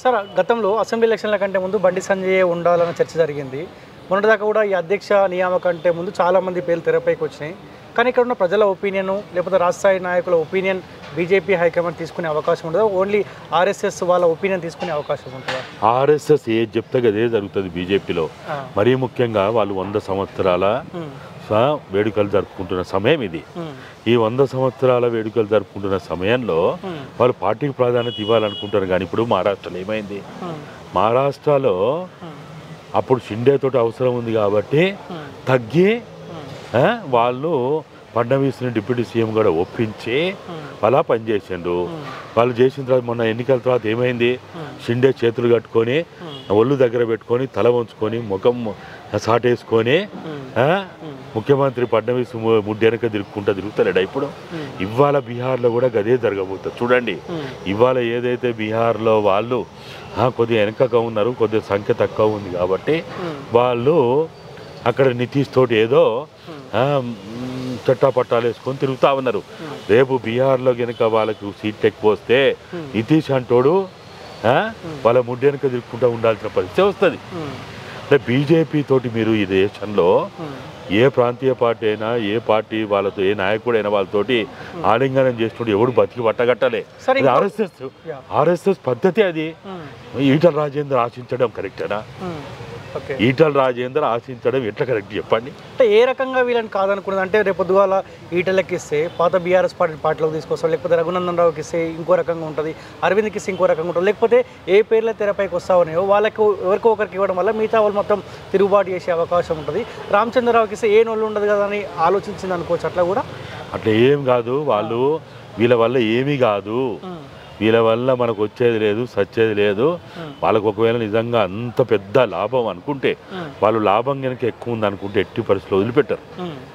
Sir గతంలో assembly ఎలక్షన్ల కంటే ముందు బండి సంజయ్ ఉండాలన్న చర్చ జరిగింది. మొన్నటిదాకా కూడా ఈ అధ్యక్ష నియామకం కంటే ముందు చాలామంది పేర్లు తెరపైకి వచ్చినాయి. కానీ ఇక్కడ ఉన్న ప్రజల ఒపీనియన్ లేకపోతే రాష్ట్రస్థాయి నాయకుల ఒపీనియన్ బీజేపీ హైకమాండ్ తీసుకునే అవకాశం ఉండదు, ఓన్లీ ఆర్ఎస్ఎస్ వాళ్ళ ఒపీనియన్ తీసుకునే అవకాశం ఉంటుందా? ఆర్ఎస్ఎస్ ఏది చెప్తే అదే జరుగుతుంది బీజేపీలో. మరీ ముఖ్యంగా వాళ్ళు 100 సంవత్సరాల వేడుకలు జరుపుకుంటున్న సమయం ఇది. ఈ 100 సంవత్సరాల వేడుకలు జరుపుకుంటున్న సమయంలో వాళ్ళు పార్టీకి ప్రాధాన్యత ఇవ్వాలనుకుంటారు. కానీ ఇప్పుడు మహారాష్ట్రలో ఏమైంది? మహారాష్ట్రలో అప్పుడు షిండే తోటి అవసరం ఉంది కాబట్టి తగ్గి వాళ్ళు ఫడ్నవీస్ని డిప్యూటీ సీఎం కూడా ఒప్పించి అలా పనిచేసిండు. వాళ్ళు చేసిన తర్వాత మొన్న ఎన్నికల తర్వాత ఏమైంది? షిండే చేతులు కట్టుకొని ఒళ్ళు దగ్గర పెట్టుకొని తల వంచుకొని ముఖం సాటేసుకొని ముఖ్యమంత్రి ఫడ్నవీస్ ముడ్డి వెనక తిరుగుతలేడా ఇప్పుడు? ఇవాళ బీహార్లో కూడా గదే జరగబోతుంది చూడండి. ఇవాళ ఏదైతే బీహార్లో వాళ్ళు కొద్దిగా వెనకగా ఉన్నారు, కొద్దిగా సంఖ్య తక్కువ ఉంది కాబట్టి వాళ్ళు అక్కడ నితీష్ తోటి ఏదో చట్టాపట్టాలు వేసుకొని తిరుగుతూ ఉన్నారు. రేపు బీహార్లో కనుక వాళ్ళకు సీట్లు ఎక్కువ వస్తే నితీష్ అంటోడు వాళ్ళ ముడ్డి వెనక తిరుగుకుంటూ ఉండాల్సిన పరిస్థితి వస్తుంది. అంటే బీజేపీ తోటి మీరు ఈ దేశంలో ఏ ప్రాంతీయ పార్టీ అయినా, ఏ పార్టీ వాళ్ళతో, ఏ నాయకుడైనా వాళ్ళతోటి ఆలింగనం చేసినప్పుడు ఎవడు బతికి పట్టగట్టలే. ఆర్ఎస్ఎస్ పద్ధతి అది. ఈటల రాజేందర్ ఆశించడం కరెక్టేనా? ఈటల రాజేందర్ ఆశించడం ఎట్లా కరెక్ట్ చెప్పండి? అంటే ఏ రకంగా వీళ్ళని కాదనుకున్నది అంటే రేపు పొద్దుగాల ఈటలకి ఇస్తే పాత బీఆర్ఎస్ పార్టీలోకి తీసుకొస్తారు, లేకపోతే రఘునందన్ రావుకి ఇస్తే ఇంకో రకంగా ఉంటుంది, అరవింద్కి ఇస్తే ఇంకో రకంగా ఉంటుంది, లేకపోతే ఏ పేర్ల తెరపైకి వస్తా ఉన్నాయో వాళ్ళకు ఎవరికో ఒకరికి ఇవ్వడం వల్ల మిగతా వాళ్ళు మొత్తం తిరుగుబాటు చేసే అవకాశం ఉంటుంది. రామచంద్రరావుకి ఇస్తే ఏ నోళ్ళు ఉండదు కదా అని ఆలోచించింది అనుకోవచ్చు. అట్లా కూడా అట్లా ఏం కాదు. వాళ్ళు వీళ్ళ వల్ల ఏమీ కాదు, వీళ్ళ వల్ల మనకు వచ్చేది లేదు, సచ్చేది లేదు. వాళ్ళకు ఒకవేళ నిజంగా అంత పెద్ద లాభం అనుకుంటే, వాళ్ళు లాభం కనుక ఎక్కువ ఉంది అనుకుంటే ఎట్టి పరిస్థితులు వదిలిపెట్టారు.